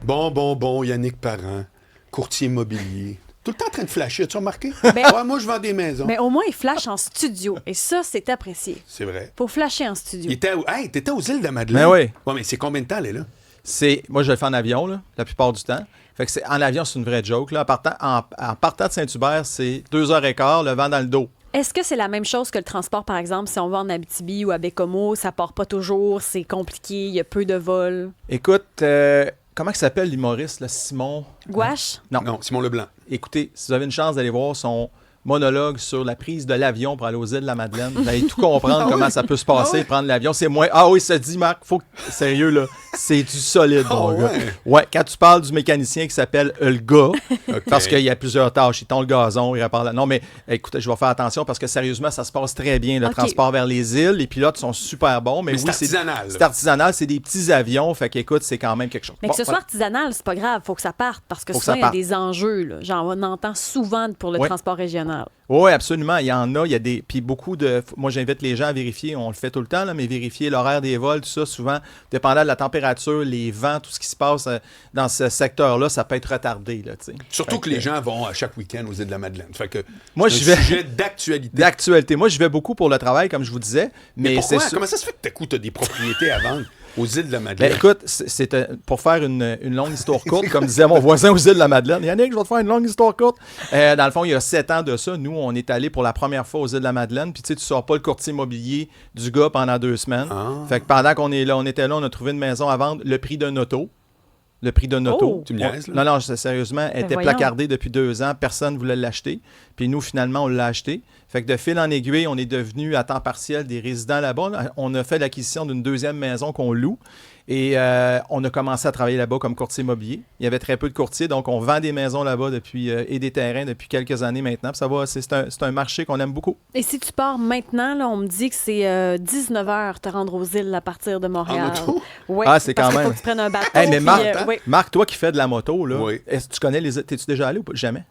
Bon, Yannick Parent, courtier immobilier. Tout le temps en train de flasher, as-tu remarqué? Moi, je vends des maisons. Mais au moins, il flash en studio. Et ça, c'est apprécié. C'est vrai. Faut flasher en studio. T'étais aux îles de la Madeleine? Ben oui. Ouais, mais c'est combien de temps, elle est là? Moi, je le fais en avion, là, la plupart du temps. Fait que en avion, c'est une vraie joke. Là. En partant de Saint-Hubert, c'est 2h15, le vent dans le dos. Est-ce que c'est la même chose que le transport, par exemple, si on va en Abitibi ou à Bécomo, ça part pas toujours, c'est compliqué, il y a peu de vols? Écoute, comment il s'appelle l'humoriste, là, Simon? Gouache? Non, Simon Leblanc. Écoutez, si vous avez une chance d'aller voir son monologue sur la prise de l'avion pour aller aux îles de la Madeleine, vous allez tout comprendre comment ça peut se passer, prendre l'avion. C'est moins... Ah oui, ça dit, Marc, sérieux, là, c'est du solide, mon gars. Ouais, quand tu parles du mécanicien qui s'appelle le gars, parce qu'il y a plusieurs tâches, il tond le gazon, il répare Non, mais écoute, je vais faire attention parce que sérieusement, ça se passe très bien, le transport vers les îles. Les pilotes sont super bons, mais oui, c'est artisanal. C'est artisanal, c'est des petits avions, fait qu'écoute, c'est quand même quelque chose. Mais que ce soit artisanal, c'est pas grave, faut que ça parte, parce que souvent, il y a des enjeux, là. Genre, on entend souvent pour le transport régional. Oui, absolument. Il y en a. Il y a des. Puis beaucoup de. Moi, j'invite les gens à vérifier. On le fait tout le temps, là, mais vérifier l'horaire des vols, tout ça, souvent, dépendant de la température, les vents, tout ce qui se passe dans ce secteur-là, ça peut être retardé. Là, surtout que les gens vont à chaque week-end aux îles de la Madeleine. Fait que moi, c'est un sujet d'actualité. Moi, je vais beaucoup pour le travail, comme je vous disais. Mais pourquoi? Comment ça se fait que tu as des propriétés à vendre aux îles de la Madeleine? Ben, écoute, pour faire une longue histoire courte, comme disait mon voisin aux îles de la Madeleine. Yannick, je vais te faire une longue histoire courte. Dans le fond, il y a 7 ans de ça, nous, on est allé pour la première fois aux îles de la Madeleine. Puis tu sais, tu sors pas le courtier immobilier du gars pendant 2 semaines. Fait que pendant qu'on est là, on était là, on a trouvé une maison à vendre, le prix d'un auto. Le prix d'un auto. Tu me niaises, là? Non, sérieusement, elle était placardée depuis 2 ans. Personne ne voulait l'acheter. Puis nous, finalement, on l'a acheté. Fait que de fil en aiguille, on est devenu à temps partiel des résidents là-bas. On a fait l'acquisition d'une 2e maison qu'on loue. Et on a commencé à travailler là-bas comme courtier immobilier. Il y avait très peu de courtiers, donc on vend des maisons là-bas depuis et des terrains depuis quelques années maintenant. Puis ça va, c'est un marché qu'on aime beaucoup. Et si tu pars maintenant, là, on me dit que c'est 19 heures te rendre aux îles à partir de Montréal. En auto? Oui, c'est quand même. Faut que tu prennes un bateau. Hey, mais puis, Marc, toi qui fais de la moto, là, oui. Est-ce que tu connais les îles? T'es-tu déjà allé ou pas? Jamais?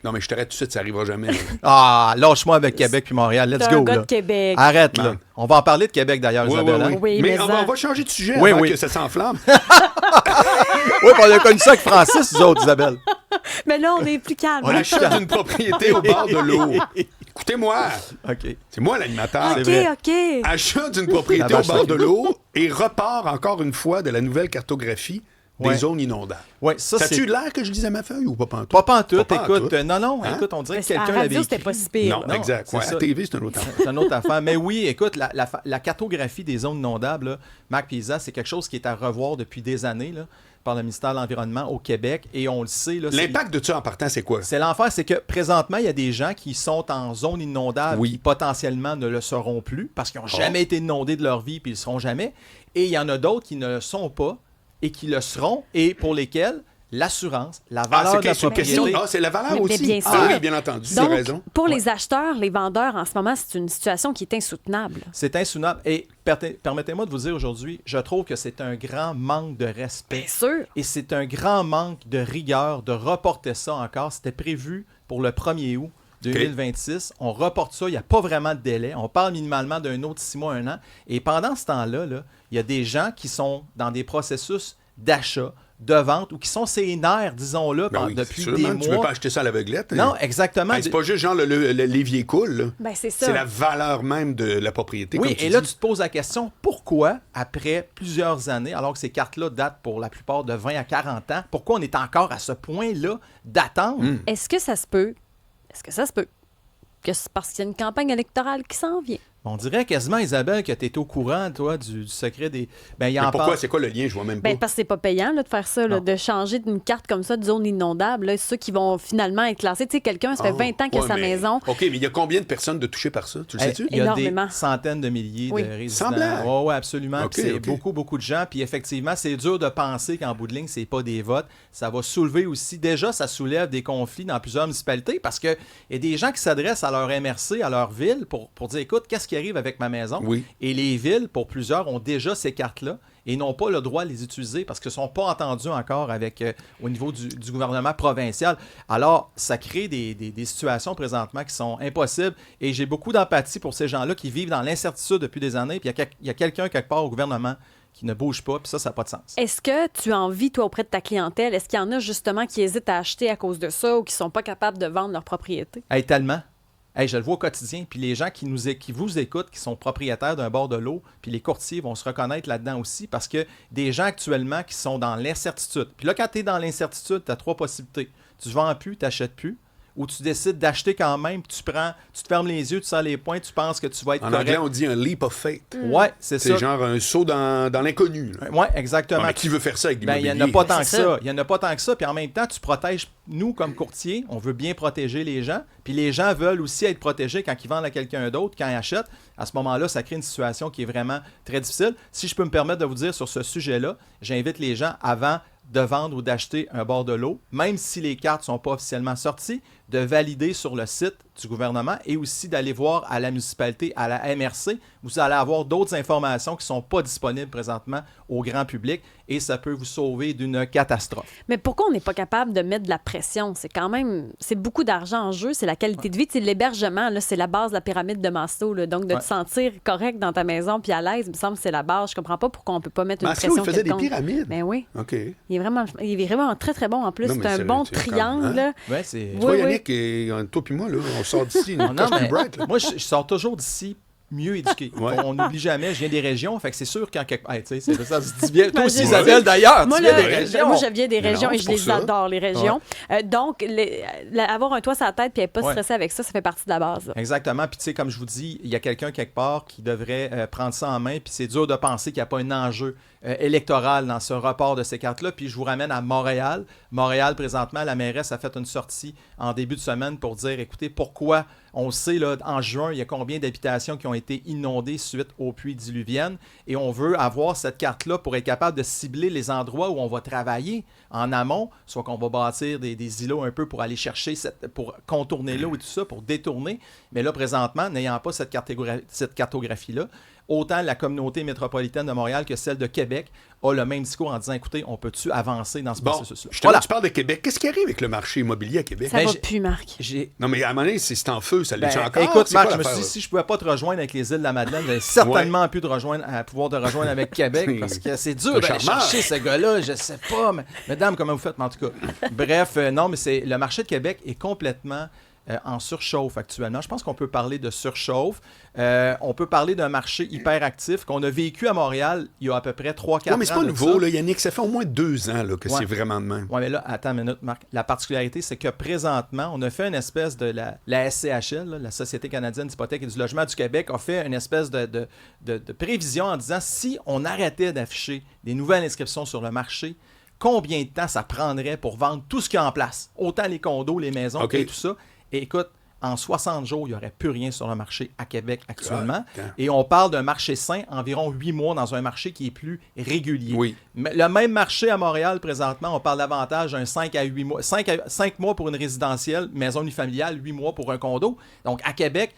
Non, mais je t'arrête tout de suite, ça n'arrivera jamais. Lâche-moi avec Québec puis Montréal. Let's T'es go. un gars là. de Québec. Arrête, là. On va en parler de Québec, d'ailleurs, Isabelle. Oui, mais on va changer de sujet avant que ça s'enflamme. Oui, on a connu ça avec Francis, nous autres, Isabelle. Mais là, on est plus calme. On achète une propriété au bord de l'eau. Écoutez-moi. OK. C'est moi l'animateur. OK. Achat d'une propriété au bord de l'eau et repart encore une fois de la nouvelle cartographie des zones inondables. Ouais, ça, T'as-tu l'air que je disais ma feuille ou pas pantoute? Pas pantoute, écoute. Non, écoute, on dirait que quelqu'un l'avait écrit. C'était pas si pire. Non, exact. Ouais, à la TV, c'est un autre affaire. C'est une autre affaire. Mais oui, écoute, la cartographie des zones inondables, là, Marc Pisa, c'est quelque chose qui est à revoir depuis des années là, par le ministère de l'Environnement au Québec. Et on le sait. Là, l'impact de ça en partant, c'est quoi? C'est l'enfer, c'est que présentement, il y a des gens qui sont en zone inondable qui potentiellement ne le seront plus parce qu'ils n'ont jamais été inondés de leur vie puis ils ne le seront jamais. Et il y en a d'autres qui ne le sont pas et qui le seront et pour lesquels l'assurance, la valeur de la propriété... c'est la valeur aussi. Bien sûr. Oui, bien entendu, donc, c'est raison. Pour les acheteurs, les vendeurs, en ce moment, c'est une situation qui est insoutenable. C'est insoutenable. Et permettez-moi de vous dire aujourd'hui, je trouve que c'est un grand manque de respect. Bien sûr. Et c'est un grand manque de rigueur de reporter ça encore. C'était prévu pour le 1er août 2026. On reporte ça. Il n'y a pas vraiment de délai. On parle minimalement d'un autre 6 mois, 1 an. Et pendant ce temps-là, il y a des gens qui sont dans des processus d'achat, de vente ou qui sont ses nerfs, disons-le, depuis des mois. Tu ne peux pas acheter ça à l'aveuglette. Non, exactement. C'est pas juste genre l'évier coule. C'est ça. C'est la valeur même de la propriété. Oui, et là, tu te poses la question, pourquoi, après plusieurs années, alors que ces cartes-là datent pour la plupart de 20 à 40 ans, pourquoi on est encore à ce point-là d'attendre? Est-ce que ça se peut que c'est parce qu'il y a une campagne électorale qui s'en vient? On dirait quasiment, Isabelle, que tu es au courant, toi, du secret des... Mais pourquoi? C'est quoi le lien? Je vois même pas. Parce que c'est pas payant là, de faire ça, là, de changer d'une carte comme ça de zone inondable. Là, ceux qui vont finalement être classés. Tu sais, quelqu'un, ça fait 20 ans qu'il a sa maison. OK, mais il y a combien de personnes de touchées par ça? Tu le sais-tu? Il y a énormément. des centaines de milliers de résidents. Semblant. Oui, absolument. C'est beaucoup de gens. Puis effectivement, c'est dur de penser qu'en bout de ligne, c'est pas des votes. Ça va soulever aussi... Déjà, ça soulève des conflits dans plusieurs municipalités parce qu'il y a des gens qui s'adressent à leur MRC, à leur ville, pour dire, écoute, qu'est-ce qui arrive avec ma maison? Oui. Et les villes, pour plusieurs, ont déjà ces cartes-là et n'ont pas le droit de les utiliser parce qu'ils ne sont pas entendus encore avec, au niveau du gouvernement provincial. Alors, ça crée des situations présentement qui sont impossibles et j'ai beaucoup d'empathie pour ces gens-là qui vivent dans l'incertitude depuis des années. Puis il y a quelqu'un quelque part au gouvernement qui ne bougent pas, puis ça n'a pas de sens. Est-ce que tu as envie, toi, auprès de ta clientèle, est-ce qu'il y en a justement qui hésitent à acheter à cause de ça ou qui ne sont pas capables de vendre leur propriété? Hey, tellement. Hey, je le vois au quotidien. Puis les gens qui vous écoutent, qui sont propriétaires d'un bord de l'eau, puis les courtiers vont se reconnaître là-dedans aussi parce que des gens actuellement qui sont dans l'incertitude. Puis là, quand tu es dans l'incertitude, tu as 3 possibilités. Tu ne vends plus, tu n'achètes plus, ou tu décides d'acheter quand même, puis tu te fermes les yeux, tu serres les poings, tu penses que tu vas être correct. En anglais, on dit un leap of faith. Ouais, c'est ça. C'est genre un saut dans l'inconnu. Oui, exactement. Mais qui veut faire ça avec l'immobilier? Il n'y en a pas tant que ça. Il n'y en a pas tant que ça. Puis en même temps, tu protèges, nous, comme courtier, on veut bien protéger les gens. Puis les gens veulent aussi être protégés quand ils vendent à quelqu'un d'autre, quand ils achètent. À ce moment-là, ça crée une situation qui est vraiment très difficile. Si je peux me permettre de vous dire sur ce sujet-là, j'invite les gens avant de vendre ou d'acheter un bord de l'eau, même si les cartes ne sont pas officiellement sorties, de valider sur le site du gouvernement et aussi d'aller voir à la municipalité, à la MRC. Vous allez avoir d'autres informations qui ne sont pas disponibles présentement au grand public et ça peut vous sauver d'une catastrophe. Mais pourquoi on n'est pas capable de mettre de la pression? C'est beaucoup d'argent en jeu, c'est la qualité de vie. C'est l'hébergement, là, c'est la base de la pyramide de Maslow. Là. Donc, de te sentir correct dans ta maison puis à l'aise, il me semble que c'est la base. Je comprends pas pourquoi on peut pas mettre une pression Maslow, il faisait quelconque. des pyramides. Ben oui. OK. Il est vraiment très, très bon en plus. Non, mais c'est un bon triangle. Là. Ouais, c'est... Toi, Yannick, et toi puis moi, là, on sort d'ici. Moi, je sors toujours d'ici mieux éduqué. Ouais. On n'oublie jamais, je viens des régions, fait que c'est sûr qu'en quelque part, c'est ça se dit bien. Toi aussi, Isabelle, d'ailleurs, tu viens des régions. Moi, je viens des régions Non, et je les adore, les régions. Donc, avoir un toit sur la tête et être pas stressé avec ça, ça fait partie de la base. Là. Exactement. Puis, tu sais, comme je vous dis, il y a quelqu'un quelque part qui devrait prendre ça en main, puis c'est dur de penser qu'il n'y a pas un enjeu électoral dans ce report de ces cartes-là. Puis, je vous ramène à Montréal. Montréal, présentement, la mairesse a fait une sortie en début de semaine pour dire, écoutez, pourquoi on sait, là, en juin, il y a combien d'habitations qui ont été inondées suite aux pluies diluviennes et on veut avoir cette carte-là pour être capable de cibler les endroits où on va travailler en amont, soit qu'on va bâtir des îlots un peu pour aller chercher, pour contourner l'eau et tout ça, pour détourner. Mais là, présentement, n'ayant pas cette cartographie-là, autant la communauté métropolitaine de Montréal que celle de Québec a le même discours en disant, écoutez, on peut-tu avancer dans ce processus-là? Justement, tu parles de Québec. Qu'est-ce qui arrive avec le marché immobilier à Québec? Ça va plus, Marc. Non, mais à un moment donné, c'est en feu. Ça l'est encore? Écoute, Marc, je me suis dit, si je ne pouvais pas te rejoindre avec les îles de la Madeleine, j'avais certainement pu pouvoir te rejoindre avec Québec parce que c'est dur d'aller chercher ce gars-là. Je sais pas, mais mesdames, comment vous faites? Mais en tout cas, bref, non, mais le marché de Québec est complètement en surchauffe actuellement. Je pense qu'on peut parler de surchauffe. On peut parler d'un marché hyper actif qu'on a vécu à Montréal il y a à peu près 3-4 ans. Oui, mais c'est pas nouveau, là, Yannick. Ça fait au moins 2 ans là, que c'est vraiment de même. Oui, mais là, attends une minute, Marc. La particularité, c'est que présentement, on a fait une espèce de... La SCHL, là, la Société canadienne d'hypothèque et du logement du Québec, a fait une espèce de prévision en disant si on arrêtait d'afficher des nouvelles inscriptions sur le marché, combien de temps ça prendrait pour vendre tout ce qu'il y a en place? Autant les condos, les maisons et tout ça. Et écoute, en 60 jours, il n'y aurait plus rien sur le marché à Québec actuellement. Et on parle d'un marché sain, environ 8 mois dans un marché qui est plus régulier. Oui. Mais le même marché à Montréal, présentement, on parle davantage d'un 5 à 8 mois. 5 mois pour une résidentielle, maison unifamiliale, 8 mois pour un condo. Donc, à Québec,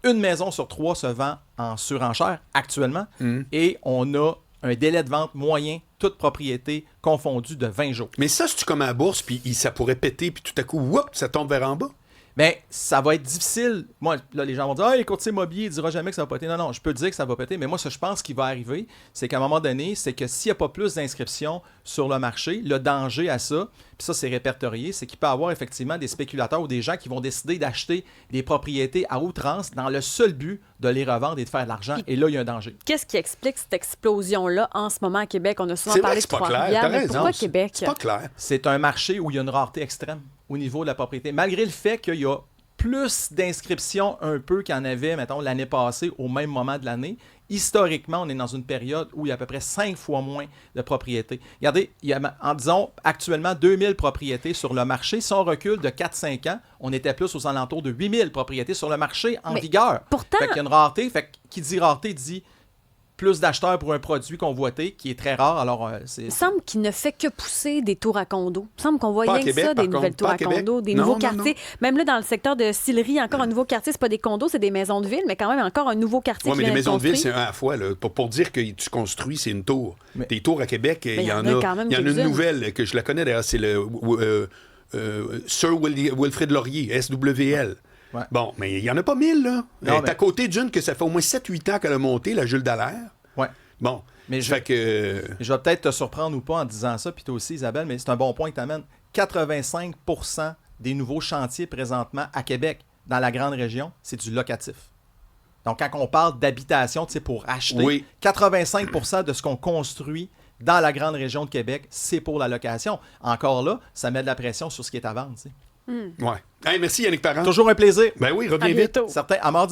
une maison sur 3 se vend en surenchère actuellement. Et on a un délai de vente moyen, toute propriété confondue, de 20 jours. Mais ça, c'est-tu comme à la bourse, puis ça pourrait péter, puis tout à coup, whoop, ça tombe vers en bas? Bien, ça va être difficile. Moi, là, les gens vont dire « Ah, les courtiers immobiliers, il ne dira jamais que ça va péter. » Non, je peux dire que ça va péter, mais moi, ce que je pense qu'il va arriver, c'est qu'à un moment donné, c'est que s'il n'y a pas plus d'inscriptions sur le marché, le danger à ça, puis ça, c'est répertorié, c'est qu'il peut y avoir effectivement des spéculateurs ou des gens qui vont décider d'acheter des propriétés à outrance dans le seul but de les revendre et de faire de l'argent. Et là, il y a un danger. Qu'est-ce qui explique cette explosion-là en ce moment à Québec? On a souvent parlé de Trois-Rivières, mais pourquoi Québec? C'est pas clair. C'est un marché où il y a une rareté extrême au niveau de la propriété. Malgré le fait qu'il y a plus d'inscriptions un peu qu'il y en avait, mettons, l'année passée, au même moment de l'année, historiquement, on est dans une période où il y a à peu près 5 fois moins de propriétés. Regardez, il y a, disons, actuellement 2000 propriétés sur le marché. Si on recule de 4-5 ans, on était plus aux alentours de 8000 propriétés sur le marché en vigueur. Pourtant... Fait qu'il y a une rareté. Fait qui dit rareté dit plus d'acheteurs pour un produit convoité, qui est très rare. Alors, il semble qu'il ne fait que pousser des tours à condos. Il semble qu'on voit rien que Québec, ça, des nouvelles tours à condos, des nouveaux quartiers. Même là, dans le secteur de Sillery, encore un nouveau quartier. C'est pas des condos, c'est des maisons de ville, mais quand même encore un nouveau quartier. Oui, mais les maisons de ville, c'est un à la fois. Là. Pour dire que tu construis, c'est une tour. Des tours à Québec, il y en a une nouvelle, que je la connais d'ailleurs, c'est le Sir Wilfrid Laurier, SWL. Ouais. Bon, mais il n'y en a pas 1000, là. Elle est à côté d'une que ça fait au moins 7-8 ans qu'elle a monté, la Jules Dallaire. Ouais. Bon. Mais je vais peut-être te surprendre ou pas en disant ça, puis toi aussi, Isabelle, mais c'est un bon point que tu amènes. 85% des nouveaux chantiers présentement à Québec, dans la grande région, c'est du locatif. Donc, quand on parle d'habitation, tu sais, pour acheter, 85% de ce qu'on construit dans la grande région de Québec, c'est pour la location. Encore là, ça met de la pression sur ce qui est à vendre. Tu sais. Ouais. Hey, merci Yannick Parent. Toujours un plaisir. Ben oui, reviens vite. Certain. À mardi.